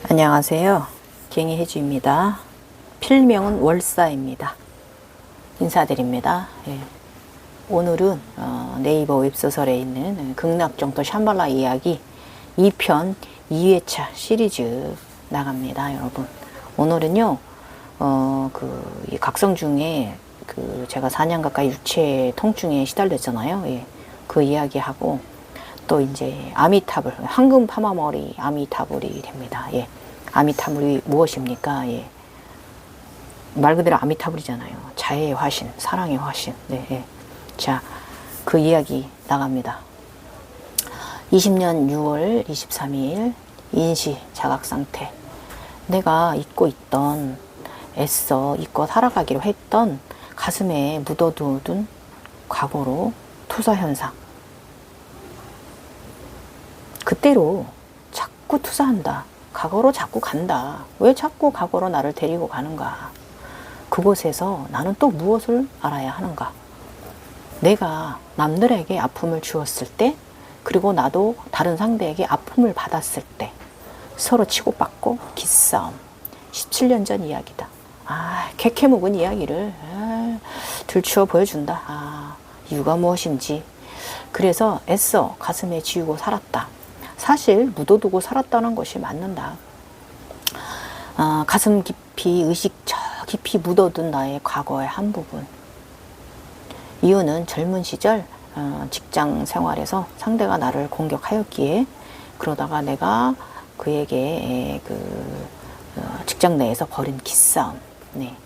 안녕하세요. 갱이해주입니다. 필명은 월사입니다. 인사드립니다. 예. 오늘은 네이버 웹소설에 있는 극락정토 샴발라 이야기 2편 2회차 시리즈 나갑니다. 여러분, 오늘은요 이 각성 중에 제가 4년 가까이 유체 통증에 시달렸잖아요. 예. 그 이야기하고 또 이제 아미타불, 황금 파마머리 아미타불이 됩니다. 예. 아미타불이 무엇입니까? 예. 말 그대로 아미타불이잖아요. 자애의 화신, 사랑의 화신. 네, 예. 자, 그 이야기 나갑니다. 20년 6월 23일 인시 자각상태. 내가 잊고 있던, 애써 잊고 살아가기로 했던 가슴에 묻어두던 과거로 투사현상. 그때로 자꾸 투사한다. 과거로 자꾸 간다. 왜 자꾸 과거로 나를 데리고 가는가? 그곳에서 나는 또 무엇을 알아야 하는가? 내가 남들에게 아픔을 주었을 때, 그리고 나도 다른 상대에게 아픔을 받았을 때 서로 치고받고 기싸움. 17년 전 이야기다. 캐캐 묵은 이야기를 들추어 보여준다. 이유가 무엇인지. 그래서 애써 가슴에 지우고 살았다. 사실 묻어두고 살았다는 것이 맞는다. 가슴 깊이, 의식 저 깊이 묻어둔 나의 과거의 한 부분. 이유는 젊은 시절 직장 생활에서 상대가 나를 공격하였기에, 그러다가 내가 그에게 직장 내에서 벌인 기싸움. 네.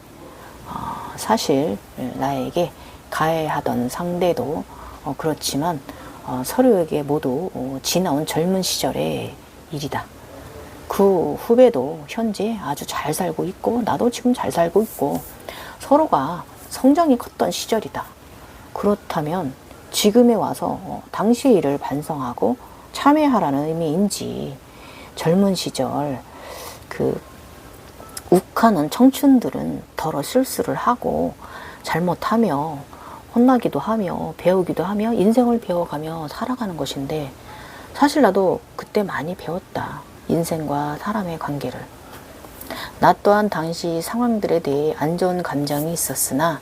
사실 나에게 가해하던 상대도 그렇지만 서로에게 모두 지나온 젊은 시절의 일이다. 그 후배도 현재 아주 잘 살고 있고 나도 지금 잘 살고 있고 서로가 성장이 컸던 시절이다. 그렇다면 지금에 와서 당시의 일을 반성하고 참회하라는 의미인지, 젊은 시절 욱하는 청춘들은 더러 실수를 하고 잘못하며 혼나기도 하며 배우기도 하며 인생을 배워가며 살아가는 것인데, 사실 나도 그때 많이 배웠다. 인생과 사람의 관계를. 나 또한 당시 상황들에 대해 안 좋은 감정이 있었으나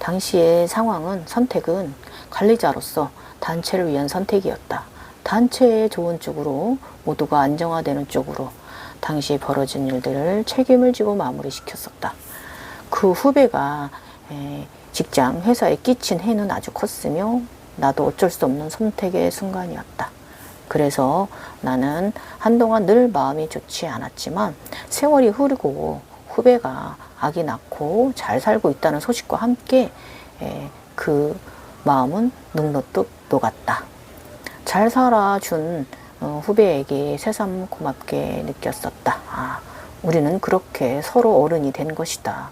당시의 상황은, 선택은 관리자로서 단체를 위한 선택이었다. 단체의 좋은 쪽으로, 모두가 안정화되는 쪽으로 당시에 벌어진 일들을 책임을 지고 마무리시켰었다. 그 후배가 직장, 회사에 끼친 해는 아주 컸으며 나도 어쩔 수 없는 선택의 순간이었다. 그래서 나는 한동안 늘 마음이 좋지 않았지만 세월이 흐르고 후배가 아기 낳고 잘 살고 있다는 소식과 함께 그 마음은 눅눅뚝 녹았다. 잘 살아준 후배에게 새삼 고맙게 느꼈었다. 우리는 그렇게 서로 어른이 된 것이다.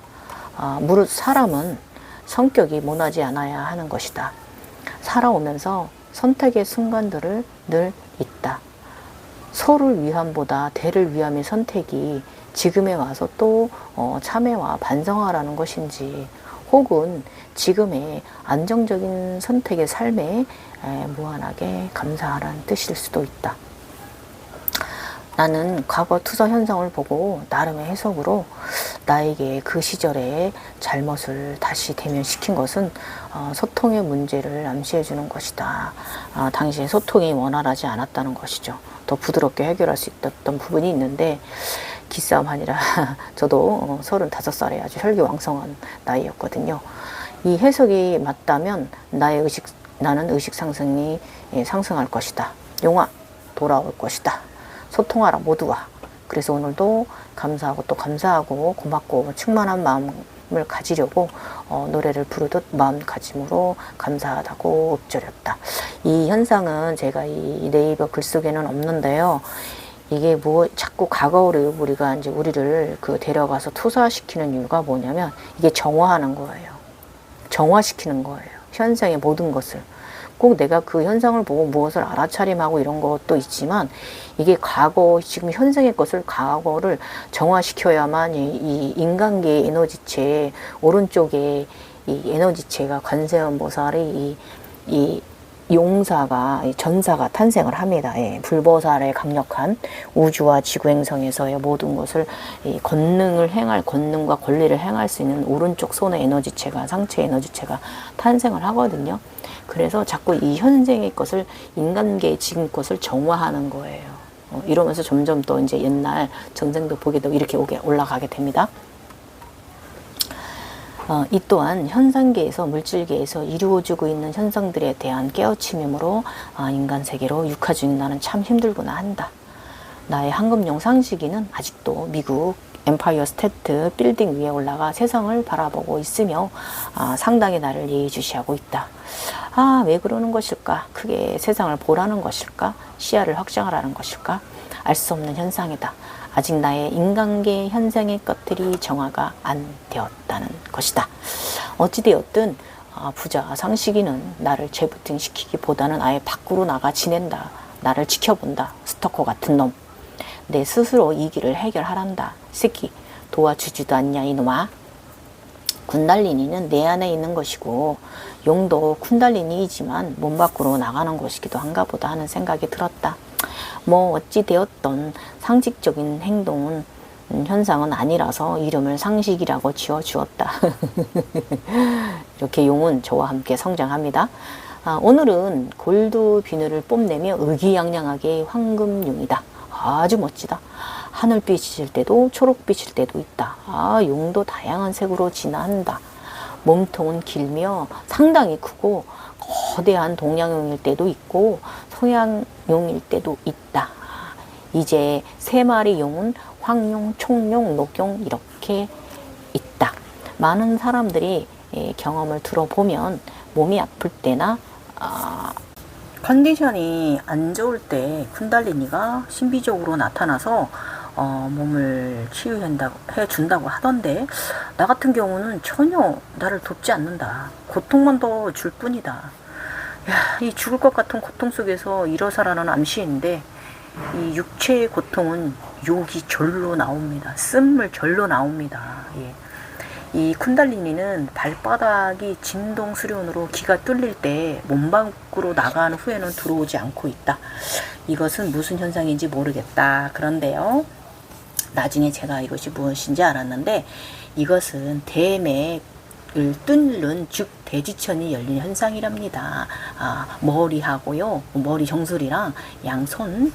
무릇 사람은 성격이 모나지 않아야 하는 것이다. 살아오면서 선택의 순간들을 늘 있다. 소를 위함보다 대를 위함의 선택이 지금에 와서 또 참회와 반성하라는 것인지, 혹은 지금의 안정적인 선택의 삶에 무한하게 감사하라는 뜻일 수도 있다. 나는 과거 투사 현상을 보고 나름의 해석으로 나에게 그 시절의 잘못을 다시 대면시킨 것은 소통의 문제를 암시해 주는 것이다. 당시에 소통이 원활하지 않았다는 것이죠. 더 부드럽게 해결할 수 있었던 부분이 있는데, 기싸움 아니라 저도 35살에 아주 혈기왕성한 나이였거든요. 이 해석이 맞다면 나는 의식 상승이 상승할 것이다. 용화 돌아올 것이다. 소통하라 모두와. 그래서 오늘도 감사하고 또 감사하고 고맙고 충만한 마음을 가지려고 노래를 부르듯 마음가짐으로 감사하다고 읊조렸다. 이 현상은 제가 이 네이버 글 속에는 없는데요. 이게 자꾸 과거를 우리를 데려가서 투사시키는 이유가 뭐냐면, 이게 정화하는 거예요. 정화시키는 거예요. 현상의 모든 것을. 꼭 내가 그 현상을 보고 무엇을 알아차림하고 이런 것도 있지만, 이게 지금 현생의 과거를 정화시켜야만 이 인간계의 에너지체, 오른쪽에 이 에너지체가 관세음보살이 이 용사가, 전사가 탄생을 합니다. 예, 불보살에 강력한 우주와 지구 행성에서의 모든 것을 권능과 권리를 행할 수 있는 오른쪽 손의 에너지체가, 상체 에너지체가 탄생을 하거든요. 그래서 자꾸 이 현생의 것을, 인간계의 지금 것을 정화하는 거예요. 이러면서 점점 또 이제 옛날 전생도 보게 되고 이렇게 올라가게 됩니다. 이 또한 현상계에서, 물질계에서 이루어지고 있는 현상들에 대한 깨우침이므로 인간 세계로 육화 중인 나는 참 힘들구나 한다. 나의 황금용 상식이는 아직도 미국 엠파이어 스테이트 빌딩 위에 올라가 세상을 바라보고 있으며 상당히 나를 예의주시하고 있다. 왜 그러는 것일까? 크게 세상을 보라는 것일까? 시야를 확장하라는 것일까? 알 수 없는 현상이다. 아직 나의 인간계 현생의 것들이 정화가 안 되었다는 것이다. 어찌되었든 부자 상식이는 나를 재부팅시키기보다는 아예 밖으로 나가 지낸다. 나를 지켜본다. 스토커 같은 놈. 내 스스로 이 길을 해결하란다. 새끼 도와주지도 않냐 이놈아. 쿤달리니는 내 안에 있는 것이고 용도 쿤달리니이지만 몸 밖으로 나가는 것이기도 한가 보다 하는 생각이 들었다. 어찌되었던 상식적인 행동은 현상은 아니라서 이름을 상식이라고 지어주었다. 이렇게 용은 저와 함께 성장합니다. 오늘은 골드 비늘을 뽐내며 의기양양하게 황금용이다. 아주 멋지다. 하늘빛일 때도 초록빛일 때도 있다. 용도 다양한 색으로 진화한다. 몸통은 길며 상당히 크고 거대한 동양용일 때도 있고 서양용일 때도 있다. 이제 3마리 용은 황용, 총용, 녹용 이렇게 있다. 많은 사람들이 경험을 들어보면 몸이 아플 때나 컨디션이 안 좋을 때 쿤달리니가 신비적으로 나타나서 몸을 치유해준다고 하던데, 나 같은 경우는 전혀 나를 돕지 않는다. 고통만 더 줄 뿐이다. 이 죽을 것 같은 고통 속에서 일어서라는 암시인데, 이 육체의 고통은 욕이 절로 나옵니다. 쓴물 절로 나옵니다. 이 쿤달리니는 발바닥이 진동 수련으로 기가 뚫릴 때 몸 밖으로 나간 후에는 들어오지 않고 있다. 이것은 무슨 현상인지 모르겠다. 그런데요, 나중에 제가 이것이 무엇인지 알았는데, 이것은 대맥을 뚫는 즉 대지천이 열린 현상이랍니다. 머리하고요, 머리 정수리랑 양손,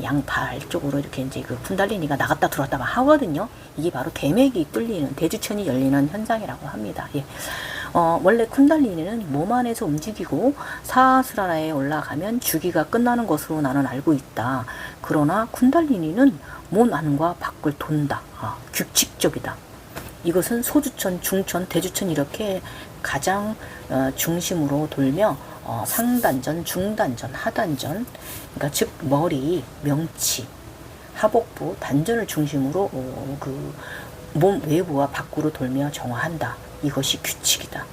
양팔 쪽으로 이렇게 이제 그 쿤달리니가 나갔다 들어왔다 막 하거든요. 이게 바로 대맥이 뚫리는, 대지천이 열리는 현상이라고 합니다. 원래 쿤달리니는 몸 안에서 움직이고 사하스라라에 올라가면 주기가 끝나는 것으로 나는 알고 있다. 그러나 쿤달리니는 몸 안과 밖을 돈다. 규칙적이다. 이것은 소주천, 중천, 대주천 이렇게 가장 중심으로 돌며 상단전, 중단전, 하단전, 그러니까 즉 머리, 명치, 하복부, 단전을 중심으로 그 몸 외부와 밖으로 돌며 정화한다. 이것이 규칙이다.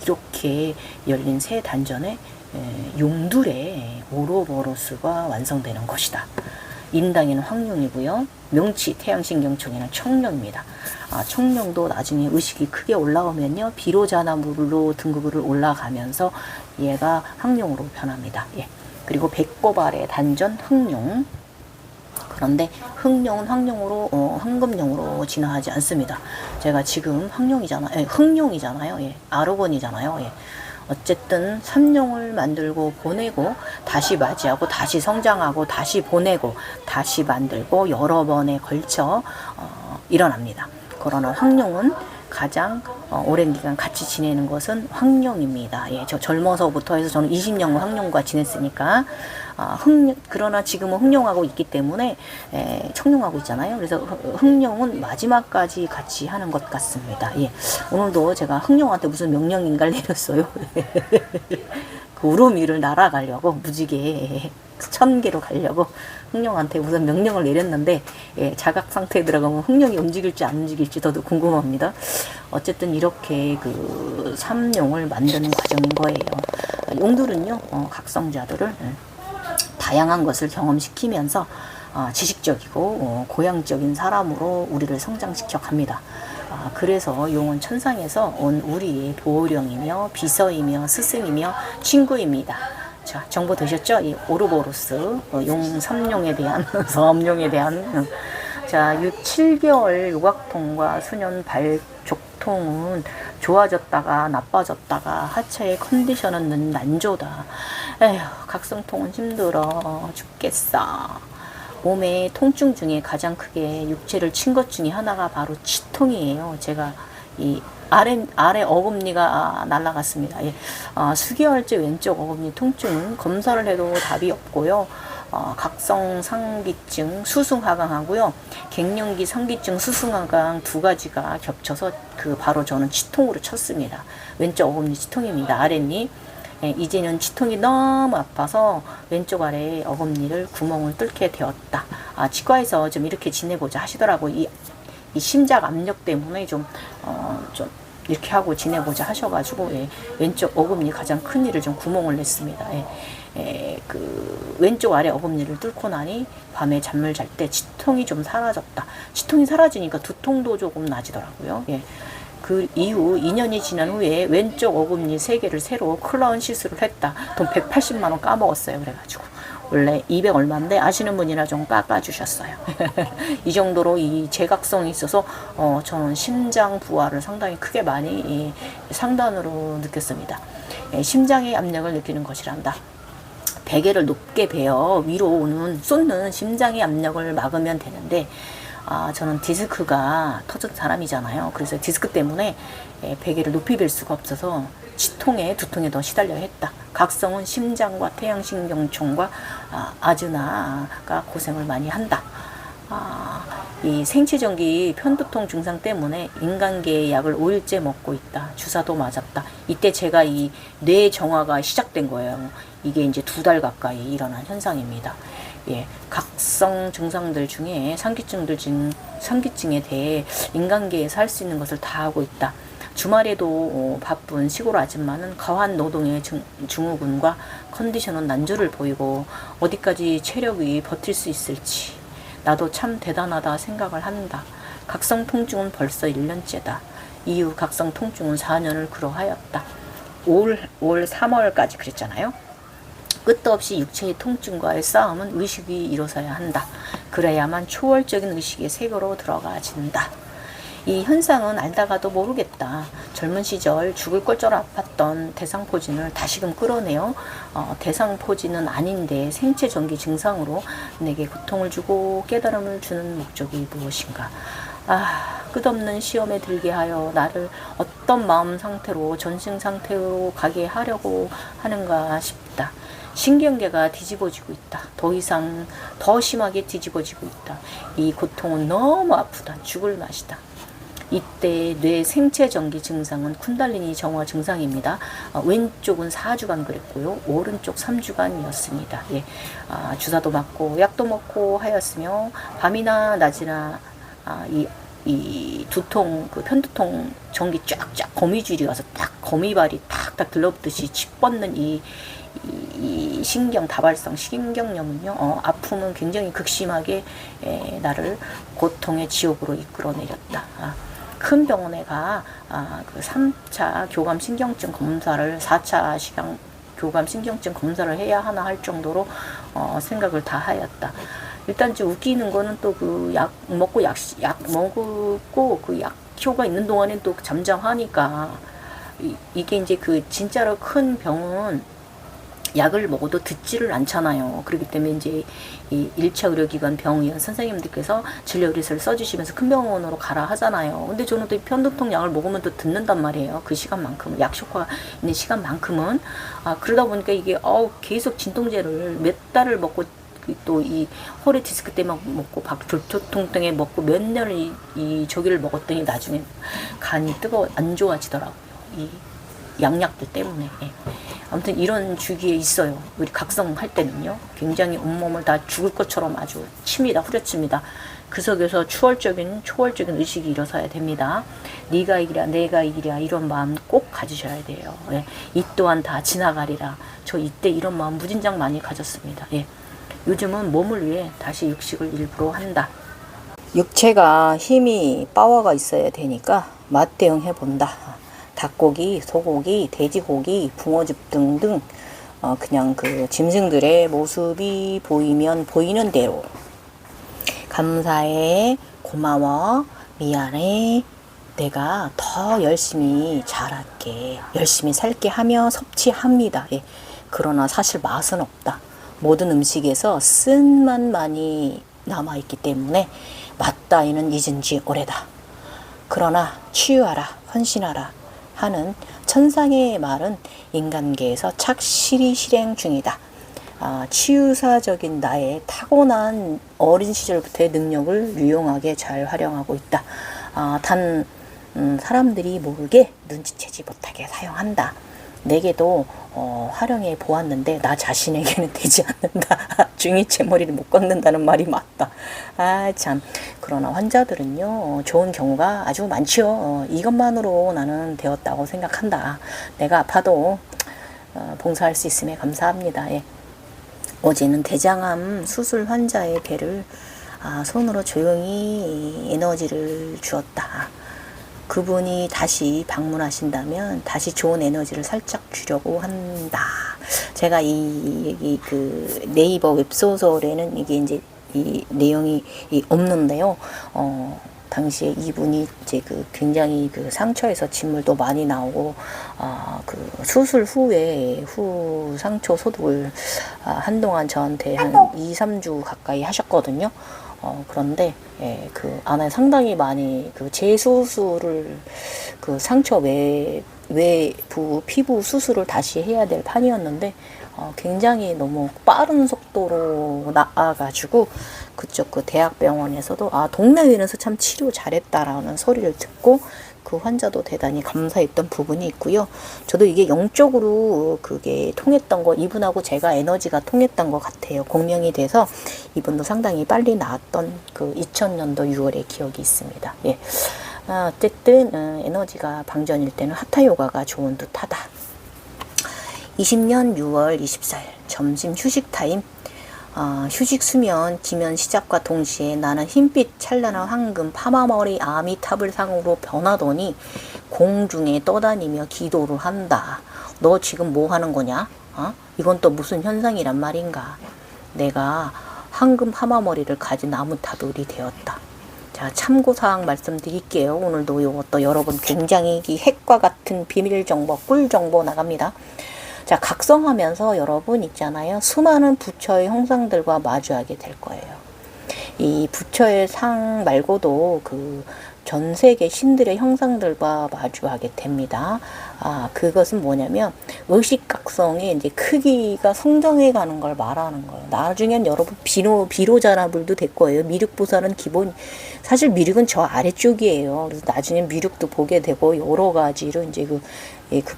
이렇게 열린 세 단전의 용둘의 오로보로스가 완성되는 것이다. 인당에는 황룡이고요. 명치, 태양신경청에는 청룡입니다. 청룡도 나중에 의식이 크게 올라오면요, 비로자나물로 등급을 올라가면서 얘가 황룡으로 변합니다. 그리고 배꼽아래 단전 흑룡. 그런데 흑룡은 황금룡으로 진화하지 않습니다. 제가 지금 흑룡이잖아요. 아르곤이잖아요. 어쨌든 삼룡을 만들고 보내고 다시 맞이하고 다시 성장하고 다시 보내고 다시 만들고 여러 번에 걸쳐 일어납니다. 그러나 황룡은 가장 오랜 기간 같이 지내는 것은 황룡입니다. 저 젊어서부터 해서 저는 20년 황룡과 지냈으니까 그러나 지금은 흑룡하고 있기 때문에 청룡하고 있잖아요. 그래서 흑룡은 마지막까지 같이 하는 것 같습니다. 오늘도 제가 흑룡한테 무슨 명령인가를 내렸어요. 그 우름 위를 날아가려고, 무지개 1000개로 가려고 흑룡한테 무슨 명령을 내렸는데, 자각 상태에 들어가면 흑룡이 움직일지 안 움직일지 저도 궁금합니다. 어쨌든 이렇게 그 삼룡을 만드는 과정인 거예요. 용들은요, 각성자들을 다양한 것을 경험시키면서 지식적이고 고향적인 사람으로 우리를 성장시켜 갑니다. 그래서 용은 천상에서 온 우리의 보호령이며 비서이며 스승이며 친구입니다. 자, 정보 되셨죠? 이 오르보로스, 삼룡에 대한, 섬룡에 대한. 자, 7개월 요각통과 수년 발족통은 좋아졌다가 나빠졌다가 하체의 컨디션은 난조다. 에휴, 각성통은 힘들어 죽겠어. 몸의 통증 중에 가장 크게 육체를 친 것 중에 하나가 바로 치통이에요. 제가 이 아래 어금니가 날아갔습니다. 예. 수개월째 왼쪽 어금니 통증은 검사를 해도 답이 없고요. 각성 상기증 수승하강하고요. 갱년기 상기증 수승하강 두 가지가 겹쳐서 바로 저는 치통으로 쳤습니다. 왼쪽 어금니 치통입니다. 아랫니. 예, 이제는 치통이 너무 아파서 왼쪽 아래 어금니를 구멍을 뚫게 되었다. 치과에서 좀 이렇게 지내보자 하시더라고요. 이 심장 압력 때문에 좀 이렇게 하고 지내보자 하셔가지고, 예, 왼쪽 어금니 가장 큰 일을 좀 구멍을 냈습니다. 그 왼쪽 아래 어금니를 뚫고 나니 밤에 잠을 잘 때 치통이 좀 사라졌다. 치통이 사라지니까 두통도 조금 나지더라고요. 예. 그 이후 2년이 지난 후에 왼쪽 어금니 3개를 새로 클라운 시술을 했다. 돈 180만 원 까먹었어요. 그래가지고 원래 200 얼마인데 아시는 분이라 좀 깎아주셨어요. 이 정도로 이 제각성이 있어서 저는 심장 부하를 상당히 크게 많이 상단으로 느꼈습니다. 심장의 압력을 느끼는 것이란다. 베개를 높게 베어 위로 쏟는 심장의 압력을 막으면 되는데, 저는 디스크가 터진 사람이잖아요. 그래서 디스크 때문에 베개를 높이 벨 수가 없어서 치통에 두통에 더 시달려야 했다. 각성은 심장과 태양신경총과 아즈나가 고생을 많이 한다. 이 생체전기 편두통 증상 때문에 인간계의 약을 5일째 먹고 있다. 주사도 맞았다. 이때 제가 이 뇌 정화가 시작된 거예요. 이게 이제 2달 가까이 일어난 현상입니다. 예, 각성 증상들 중에 상기증에 대해 인간계에서 할 수 있는 것을 다 하고 있다. 주말에도 바쁜 시골 아줌마는 과한 노동의 증후군과 컨디션은 난조를 보이고 어디까지 체력이 버틸 수 있을지 나도 참 대단하다 생각을 한다. 각성 통증은 벌써 1년째다. 이후 각성 통증은 4년을 그러하였다. 올 3월까지 그랬잖아요. 끝도 없이 육체의 통증과의 싸움은 의식이 일어서야 한다. 그래야만 초월적인 의식의 세계로 들어가진다. 이 현상은 알다가도 모르겠다. 젊은 시절 죽을 꼴절 아팠던 대상포진을 다시금 끌어내어 대상포진은 아닌데 생체전기 증상으로 내게 고통을 주고 깨달음을 주는 목적이 무엇인가. 끝없는 시험에 들게 하여 나를 어떤 마음 상태로 전신 상태로 가게 하려고 하는가 싶다. 신경계가 뒤집어지고 있다. 더 심하게 뒤집어지고 있다. 이 고통은 너무 아프다. 죽을 맛이다. 이때 뇌 생체전기 증상은 쿤달리니 정화 증상입니다. 왼쪽은 4주간 그랬고요. 오른쪽 3주간이었습니다. 예, 주사도 맞고 약도 먹고 하였으며 밤이나 낮이나 이 두통, 그 편두통 전기 쫙쫙 거미줄이 와서 딱 거미발이 탁탁 들러붙듯이 집 뻗는 이 신경 다발성 신경염은요, 아픔은 굉장히 극심하게 나를 고통의 지옥으로 이끌어내렸다. 큰 병원에 그 3차 교감 신경증 검사를 4차 교감 신경증 검사를 해야 하나 할 정도로 생각을 다 하였다. 일단 좀 웃기는 거는 또 그 약 먹고 그 약효가 있는 동안엔 또 잠잠하니까 이게 이제 그 진짜로 큰 병은 약을 먹어도 듣지를 않잖아요. 그렇기 때문에 이제 이 1차 의료기관 병의원 선생님들께서 진료리스트를 써주시면서 큰 병원으로 가라 하잖아요. 근데 저는 또 편두통 약을 먹으면 또 듣는단 말이에요. 그 시간만큼은, 약 효과가 있는 시간만큼은. 그러다 보니까 이게 계속 진통제를 몇 달을 먹고 또 이 허리 디스크 때문에 먹고 박조통 때문에 먹고 몇 년을 저기를 먹었더니 나중에 간이 안 좋아지더라고요. 이 양약들 때문에. 예. 아무튼 이런 주기에 있어요. 우리 각성할 때는요. 굉장히 온몸을 다 죽을 것처럼 아주 칩니다. 후려칩니다. 그 속에서 초월적인 의식이 일어서야 됩니다. 네가 이기랴 내가 이기랴 이런 마음 꼭 가지셔야 돼요. 예. 이 또한 다 지나가리라. 저 이때 이런 마음 무진장 많이 가졌습니다. 예. 요즘은 몸을 위해 다시 육식을 일부러 한다. 육체가 힘이 파워가 있어야 되니까 맛대응 해본다. 닭고기, 소고기, 돼지고기, 붕어즙 등등 그냥 그 짐승들의 모습이 보이면 보이는 대로 감사해, 고마워, 미안해, 내가 더 열심히 잘할게, 열심히 살게 하며 섭취합니다. 예. 그러나 사실 맛은 없다. 모든 음식에서 쓴맛만이 남아있기 때문에 맛 따위는 잊은 지 오래다. 그러나 치유하라, 헌신하라 하는 천상의 말은 인간계에서 착실히 실행 중이다. 치유사적인 나의 타고난 어린 시절부터의 능력을 유용하게 잘 활용하고 있다. 단 사람들이 모르게 눈치채지 못하게 사용한다. 내게도 활용해 보았는데 나 자신에게는 되지 않는다. 중이 제 머리를 못 깎는다는 말이 맞다. 참. 그러나 환자들은요, 좋은 경우가 아주 많죠. 이것만으로 나는 되었다고 생각한다. 내가 아파도 봉사할 수 있음에 감사합니다. 예. 어제는 대장암 수술 환자의 배를 손으로 조용히 에너지를 주었다. 그분이 다시 방문하신다면 다시 좋은 에너지를 살짝 주려고 한다. 제가 그 네이버 웹소설에는 이게 이제 이 내용이 없는데요. 당시에 이분이 이제 그 굉장히 그 상처에서 진물도 많이 나오고 그 수술 후에 상처 소독을 한동안 저한테 한 2, 3주 가까이 하셨거든요. 그런데 그 안에 상당히 많이 그 재수술을 그 상처 외부 피부 수술을 다시 해야 될 판이었는데 굉장히 너무 빠른 속도로 나아가지고 그쪽 그 대학병원에서도 동네 의원에서 참 치료 잘했다라는 소리를 듣고 그 환자도 대단히 감사했던 부분이 있고요. 저도 이게 영적으로 그게 통했던 거, 이분하고 제가 에너지가 통했던 것 같아요. 공명이 돼서 이분도 상당히 빨리 나았던 그 2000년도 6월의 기억이 있습니다. 예. 어쨌든 에너지가 방전일 때는 하타 요가가 좋은 듯하다. 20년 6월 24일 점심 휴식 타임. 휴식 수면 기면 시작과 동시에 나는 흰빛 찬란한 황금 파마머리 아미타불 상으로 변하더니 공중에 떠다니며 기도를 한다. 너 지금 뭐 하는 거냐? 이건 또 무슨 현상이란 말인가? 내가 황금 파마머리를 가진 아미타불이 되었다. 자, 참고사항 말씀드릴게요. 오늘도 이것도 여러분 굉장히 핵과 같은 비밀 정보, 꿀 정보 나갑니다. 자, 각성하면서 여러분 있잖아요. 수많은 부처의 형상들과 마주하게 될 거예요. 이 부처의 상 말고도 그 전 세계 신들의 형상들과 마주하게 됩니다. 그것은 뭐냐면 의식각성의 이제 크기가 성장해 가는 걸 말하는 거예요. 나중엔 여러분 비로자나불도 될 거예요. 미륵보살은 기본, 사실 미륵은 저 아래쪽이에요. 그래서 나중엔 미륵도 보게 되고 여러 가지로 이제 그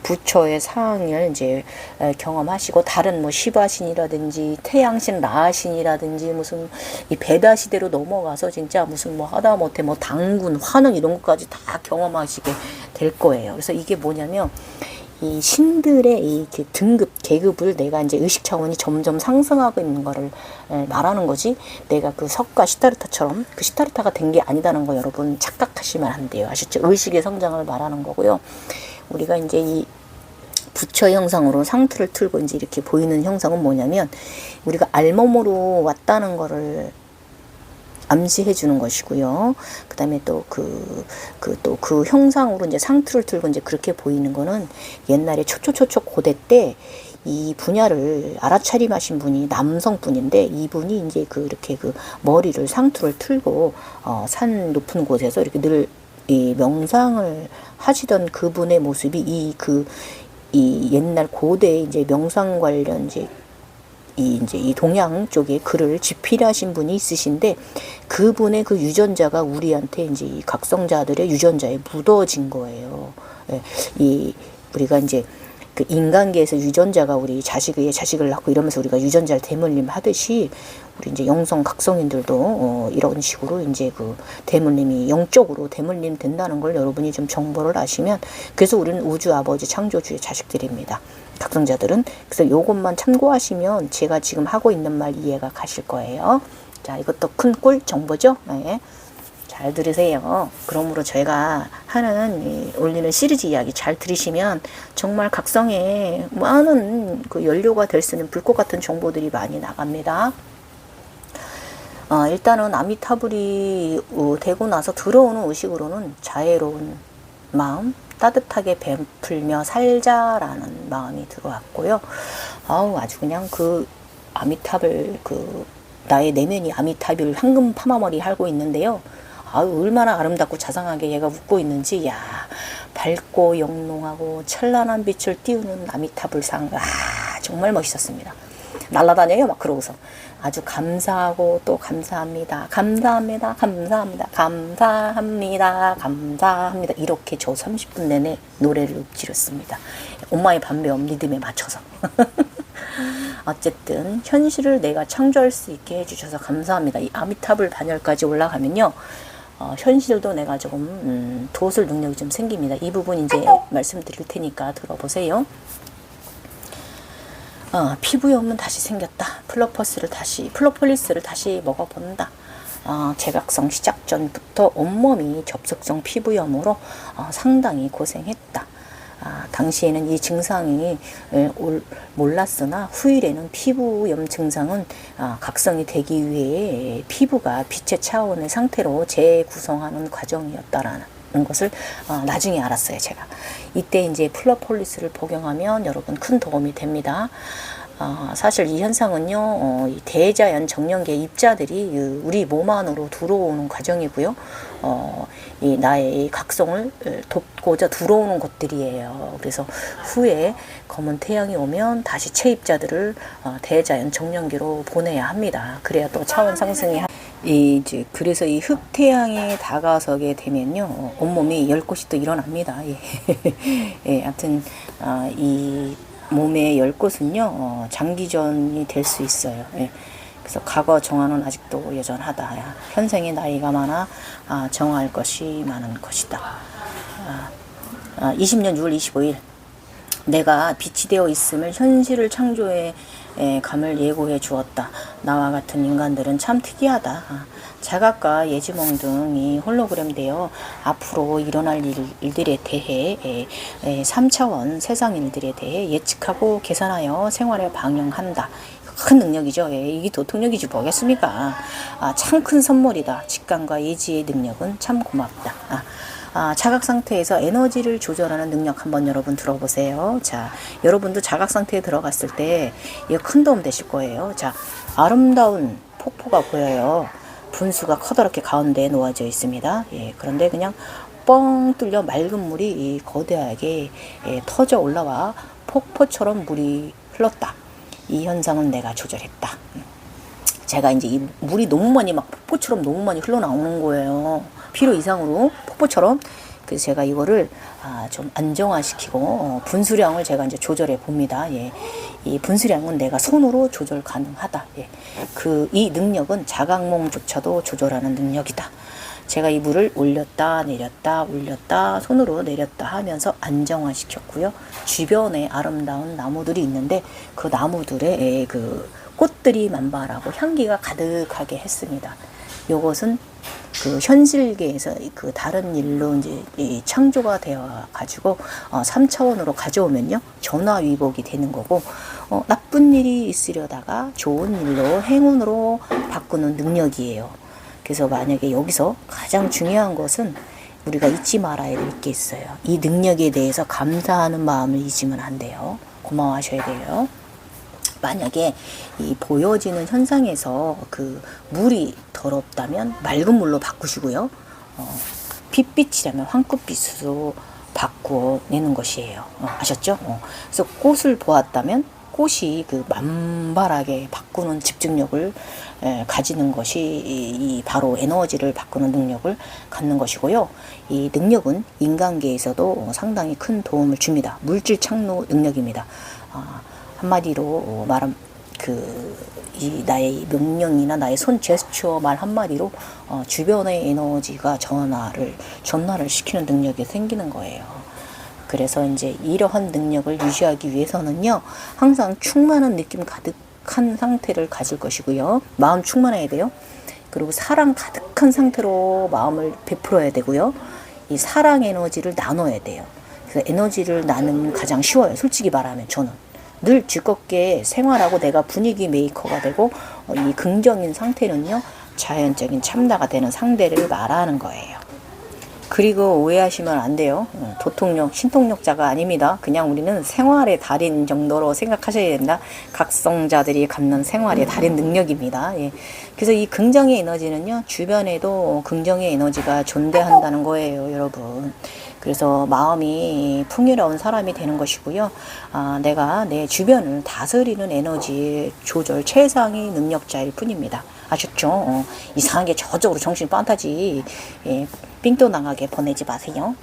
부처의 상을 이제 경험하시고 다른 뭐 시바신이라든지 태양신 라신이라든지 무슨 이 베다 시대로 넘어가서 진짜 무슨 뭐 하다못해 뭐 당군 환웅 이런 것까지 다 경험하시게 될 거예요. 그래서 이게 뭐냐면 이 신들의 이 등급 계급을 내가 이제 의식 차원이 점점 상승하고 있는 거를 말하는 거지. 내가 그 석가 시타르타처럼 그 시타르타가 된 게 아니다는 거 여러분 착각하시면 안 돼요. 아시죠? 의식의 성장을 말하는 거고요. 우리가 이제 이 부처 형상으로 상투를 틀고 이제 이렇게 보이는 형상은 뭐냐면 우리가 알몸으로 왔다는 거를 암시해 주는 것이고요. 그 다음에 또 그 형상으로 이제 상투를 틀고 이제 그렇게 보이는 거는 옛날에 초초초초 고대 때 이 분야를 알아차림하신 분이 남성분인데 이분이 이제 이렇게 머리를 상투를 틀고 산 높은 곳에서 이렇게 늘 이 명상을 하시던 그분의 모습이 이 옛날 고대 이제 명상 관련 이제 이 동양 쪽에 글을 집필하신 분이 있으신데 그분의 그 유전자가 우리한테 이제 이 각성자들의 유전자에 묻어진 거예요. 이 우리가 이제 그 인간계에서 유전자가 우리 자식을 낳고 이러면서 우리가 유전자를 대물림 하듯이 우리 이제 영성 각성인들도 이런 식으로 이제 그 대물림이 영적으로 대물림 된다는 걸 여러분이 좀 정보를 아시면 그래서 우리는 우주 아버지 창조주의 자식들입니다. 각성자들은. 그래서 요것만 참고하시면 제가 지금 하고 있는 말 이해가 가실 거예요. 자, 이것도 큰 꿀 정보죠. 네. 잘 들으세요. 그러므로 제가 하는 올리는 시리즈 이야기 잘 들으시면 정말 각성에 많은 그 연료가 될 수 있는 불꽃 같은 정보들이 많이 나갑니다. 일단은 아미타불이 되고 나서 들어오는 의식으로는 자애로운 마음, 따뜻하게 베풀며 살자라는 마음이 들어왔고요. 아주 그냥 그 아미타불, 나의 내면이 아미타불 황금 파마머리 하고 있는데요. 얼마나 아름답고 자상하게 얘가 웃고 있는지, 밝고 영롱하고 찬란한 빛을 띄우는 아미타불상, 정말 멋있었습니다. 날아다녀요, 막 그러고서. 아주 감사하고 또 감사합니다. 감사합니다. 감사합니다. 감사합니다. 감사합니다. 이렇게 저 30분 내내 노래를 지렸습니다. 엄마의 반배음 리듬에 맞춰서. 어쨌든 현실을 내가 창조할 수 있게 해주셔서 감사합니다. 이 아미타불 반열까지 올라가면요. 현실도 내가 조금 도술 능력이 좀 생깁니다. 이 부분 이제 말씀드릴 테니까 들어보세요. 피부염은 다시 생겼다. 플로폴리스를 다시 먹어본다. 제각성 시작 전부터 온몸이 접속성 피부염으로 상당히 고생했다. 당시에는 이 증상이 몰랐으나 후일에는 피부염 증상은 각성이 되기 위해 피부가 빛의 차원의 상태로 재구성하는 과정이었다라는 것을 나중에 알았어요, 제가. 이때 이제 플로폴리스를 복용하면 여러분 큰 도움이 됩니다. 사실 이 현상은요, 이 대자연 정령계 입자들이 우리 몸 안으로 들어오는 과정이고요. 이 나의 각성을 돕고자 들어오는 것들이에요. 그래서 후에 검은 태양이 오면 다시 체입자들을 대자연 정령계로 보내야 합니다. 그래야 또 차원 상승이 이제 그래서 이 흑태양에 다가서게 되면요, 온몸이 10곳이 또 일어납니다. 예, 하여튼 이 몸의 10곳은요 장기전이 될 수 있어요. 예. 그래서 과거 정화는 아직도 여전하다. 현생의 나이가 많아 정화할 것이 많은 것이다. 20년 6월 25일 내가 빛이 되어 있음을 현실을 창조해 감을 예고해 주었다. 나와 같은 인간들은 참 특이하다. 자각과 예지몽 등이 홀로그램 되어 앞으로 일어날 일들에 대해 3차원 세상 일들에 대해 예측하고 계산하여 생활에 방영한다. 큰 능력이죠. 이게 도통력이지 뭐겠습니까. 참 큰 선물이다. 직감과 예지의 능력은 참 고맙다. 자각 상태에서 에너지를 조절하는 능력 한번 여러분 들어보세요. 자, 여러분도 자각 상태에 들어갔을 때 이거 큰 도움 되실 거예요. 자, 아름다운 폭포가 보여요. 분수가 커다랗게 가운데에 놓아져 있습니다. 예, 그런데 그냥 뻥 뚫려 맑은 물이 거대하게 터져 올라와 폭포처럼 물이 흘렀다. 이 현상은 내가 조절했다. 제가 이제 이 물이 너무 많이 막 폭포처럼 너무 많이 흘러나오는 거예요. 필요 이상으로 폭포처럼. 그래서 제가 이거를 좀 안정화시키고 분수량을 제가 이제 조절해 봅니다. 예. 이 분수량은 내가 손으로 조절 가능하다. 예. 이 능력은 자각몽조차도 조절하는 능력이다. 제가 이 물을 올렸다 내렸다 올렸다 손으로 내렸다 하면서 안정화시켰고요. 주변에 아름다운 나무들이 있는데 그 나무들의 그 꽃들이 만발하고 향기가 가득하게 했습니다. 요것은 그 현실계에서 그 다른 일로 이제 창조가 되어 가지고 3차원으로 가져오면요 전화위복이 되는 거고, 나쁜 일이 있으려다가 좋은 일로 행운으로 바꾸는 능력이에요. 그래서 만약에 여기서 가장 중요한 것은 우리가 잊지 말아야 될 게 있어요. 이 능력에 대해서 감사하는 마음을 잊으면 안 돼요. 고마워하셔야 돼요. 만약에 이 보여지는 현상에서 그 물이 더럽다면 맑은 물로 바꾸시고요. 핏빛이라면 황금빛으로 바꿔내는 것이에요. 아셨죠? 그래서 꽃을 보았다면 꽃이 그 만발하게 바꾸는 집중력을 가지는 것이 바로 에너지를 바꾸는 능력을 갖는 것이고요. 이 능력은 인간계에서도 상당히 큰 도움을 줍니다. 물질 창로 능력입니다. 한마디로 말하면 이 나의 명령이나 나의 손 제스처 말 한마디로 주변의 에너지가 전화를 시키는 능력이 생기는 거예요. 그래서 이제 이러한 능력을 유지하기 위해서는요, 항상 충만한 느낌 가득한 상태를 가질 것이고요. 마음 충만해야 돼요. 그리고 사랑 가득한 상태로 마음을 베풀어야 되고요. 이 사랑 에너지를 나눠야 돼요. 그래서 에너지를 나누면 가장 쉬워요. 솔직히 말하면 저는 늘 즐겁게 생활하고 내가 분위기 메이커가 되고 이 긍정인 상태는요. 자연적인 참나가 되는 상대를 말하는 거예요. 그리고 오해하시면 안 돼요. 도통력, 신통력자가 아닙니다. 그냥 우리는 생활의 달인 정도로 생각하셔야 된다. 각성자들이 갖는 생활의 달인 능력입니다. 예. 그래서 이 긍정의 에너지는요, 주변에도 긍정의 에너지가 존재한다는 거예요, 여러분. 그래서 마음이 풍요로운 사람이 되는 것이고요. 내가 내 주변을 다스리는 에너지 조절 최상의 능력자일 뿐입니다. 아셨죠? 이상하게 저쪽으로 정신 판타지 삥도 나가게 보내지 마세요.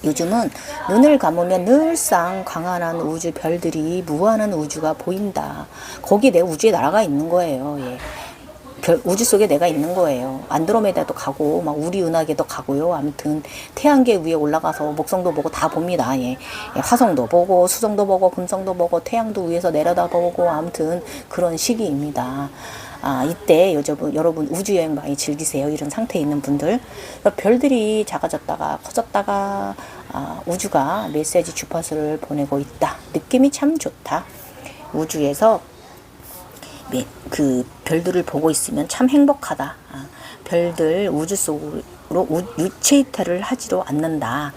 요즘은 눈을 감으면 늘상 광활한 우주 별들이 무한한 우주가 보인다. 거기 내 우주에 날아가 있는 거예요. 예. 우주 속에 내가 있는 거예요. 안드로메다도 가고 막 우리 은하계도 가고요. 아무튼 태양계 위에 올라가서 목성도 보고 다 봅니다. 예. 화성도 보고 수성도 보고 금성도 보고 태양도 위에서 내려다보고 아무튼 그런 시기입니다. 이때 여러분 우주여행 많이 즐기세요. 이런 상태에 있는 분들. 별들이 작아졌다가 커졌다가 우주가 메시지 주파수를 보내고 있다. 느낌이 참 좋다. 우주에서 그 별들을 보고 있으면 참 행복하다. 별들 우주 속으로 유체 이탈을 하지도 않는다.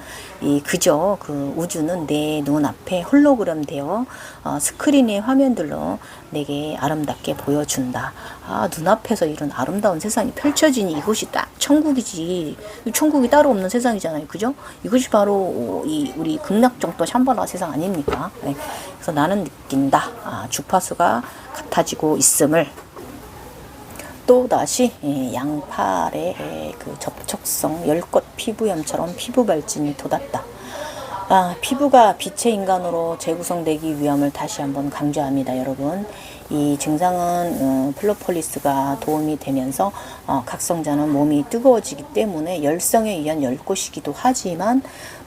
그저 그 우주는 내 눈앞에 홀로그램 되어 스크린의 화면들로 내게 아름답게 보여준다. 눈앞에서 이런 아름다운 세상이 펼쳐지니 이곳이 딱 천국이지. 천국이 따로 없는 세상이잖아요. 그죠? 이것이 바로 우리 극락정도 샴바라 세상 아닙니까? 네. 그래서 나는 느낀다. 주파수가 같아지고 있음을. 또다시 양팔의 그 접촉성 열꽃 피부염처럼 피부 발진이 돋았다. 피부가 빛의 인간으로 재구성되기 위함을 다시 한번 강조합니다, 여러분. 이 증상은 플로폴리스가 도움이 되면서 각성자는 몸이 뜨거워지기 때문에 열성에 의한 열꽃이기도 하지만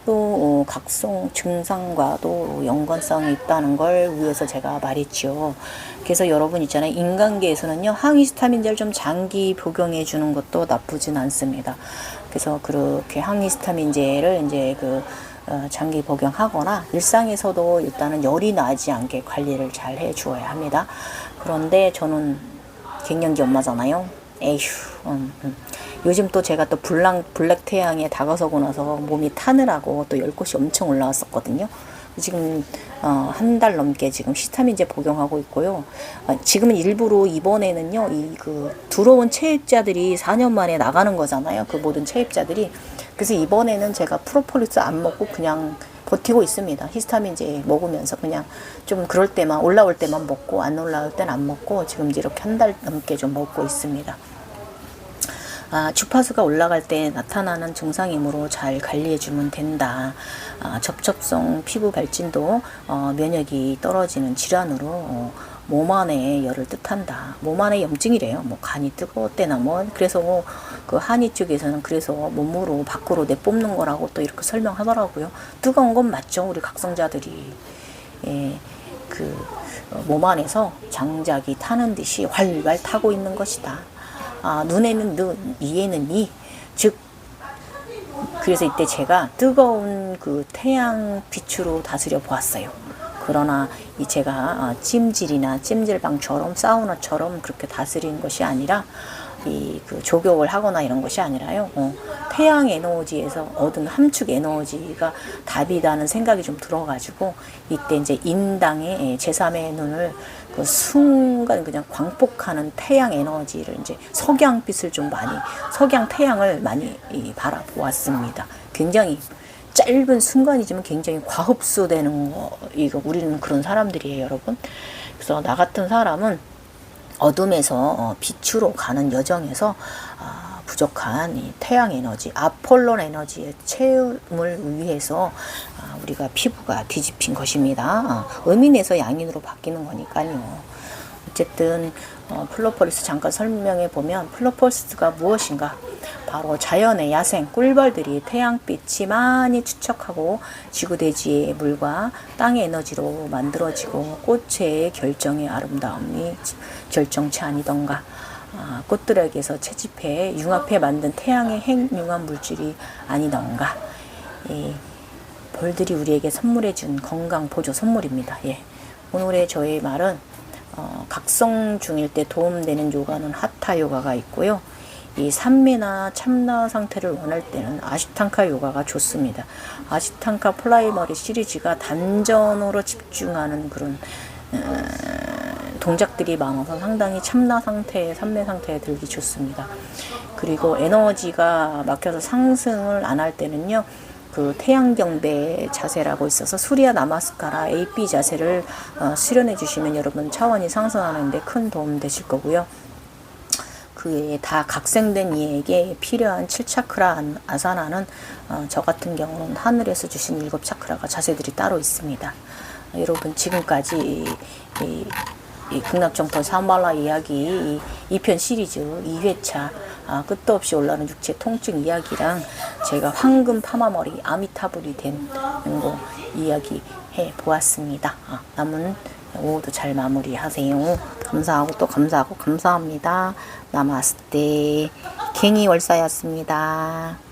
또 각성 증상과도 연관성이 있다는 걸 위해서 제가 말했죠. 그래서 여러분 있잖아요. 인간계에서는요, 항히스타민제를 좀 장기 복용해 주는 것도 나쁘진 않습니다. 그래서 그렇게 항히스타민제를 이제 장기 복용하거나 일상에서도 일단은 열이 나지 않게 관리를 잘 해주어야 합니다. 그런데 저는 갱년기 엄마잖아요. 에휴. 요즘 또 제가 또 블랙 태양에 다가서고 나서 몸이 타늘하고 또 열꽃이 엄청 올라왔었거든요. 지금 한 달 넘게 지금 히스타민제 복용하고 있고요. 지금은 일부러 이번에는요, 들어온 체입자들이 4년 만에 나가는 거잖아요. 그 모든 체입자들이. 그래서 이번에는 제가 프로폴리스 안 먹고 그냥 버티고 있습니다. 히스타민제 먹으면서 그냥 좀 그럴 때만, 올라올 때만 먹고 안 올라올 때는 안 먹고 지금 이렇게 한 달 넘게 좀 먹고 있습니다. 주파수가 올라갈 때 나타나는 증상이므로 잘 관리해주면 된다. 접촉성 피부 발진도 면역이 떨어지는 질환으로 몸 안에 열을 뜻한다. 몸 안에 염증이래요. 뭐 간이 뜨거웠대나 그래서 그 한의 쪽에서는 그래서 몸으로 밖으로 내뿜는 거라고 또 이렇게 설명하더라고요. 뜨거운 건 맞죠. 우리 각성자들이 몸 안에서 장작이 타는 듯이 활발 타고 있는 것이다. 눈에는 눈, 이에는 이. 즉, 그래서 이때 제가 뜨거운 그 태양 빛으로 다스려 보았어요. 그러나 제가 찜질이나 찜질방처럼 사우나처럼 그렇게 다스리는 것이 아니라 그 조격을 하거나 이런 것이 아니라요. 태양 에너지에서 얻은 함축 에너지가 답이라는 생각이 좀 들어가지고 이때 이제 인당의 제3의 눈을 그 순간 그냥 광폭하는 태양 에너지를 이제 석양빛을 좀 석양 태양을 많이 바라보았습니다. 굉장히 짧은 순간이지만 굉장히 과흡수되는 이거 우리는 그런 사람들이에요, 여러분. 그래서 나 같은 사람은 어둠에서 빛으로 가는 여정에서 부족한 이 태양 에너지, 아폴론 에너지의 채움을 위해서 우리가 피부가 뒤집힌 것입니다. 음인에서 양인으로 바뀌는 거니까요. 어쨌든 플로폴리스 잠깐 설명해 보면 플로폴리스가 무엇인가? 바로 자연의 야생 꿀벌들이 태양빛이 많이 추척하고 지구대지의 물과 땅의 에너지로 만들어지고 꽃의 결정의 아름다움이 결정치 아니던가. 꽃들에게서 채집해 융합해 만든 태양의 핵융합 물질이 아니던가. 이 벌들이 우리에게 선물해 준 건강 보조 선물입니다. 예. 오늘의 저의 말은 각성 중일 때 도움되는 요가는 하타 요가가 있고요. 이 산미나 참나 상태를 원할 때는 아시탄카 요가가 좋습니다. 아시탄카 프라이머리 시리즈가 단전으로 집중하는 그런 동작들이 많아서 상당히 참나 상태에, 산매 상태에 들기 좋습니다. 그리고 에너지가 막혀서 상승을 안 할 때는요, 그 태양경배 자세라고 있어서 수리야 나마스카라 AP 자세를 수련해 주시면 여러분 차원이 상승하는데 큰 도움 되실 거고요. 그 외에 다 각생된 이에게 필요한 7차크라 아사나는 저 같은 경우는 하늘에서 주신 7차크라가 자세들이 따로 있습니다. 여러분 지금까지 이 극락정토 사말라 이야기 2편 시리즈 2회차 끝도 없이 올라오는 육체 통증 이야기랑 제가 황금 파마머리 아미타불이 된 거 이야기 해 보았습니다. 남은 오후도 잘 마무리하세요. 감사하고 또 감사하고 감사합니다. 나마스테 갱이월사였습니다.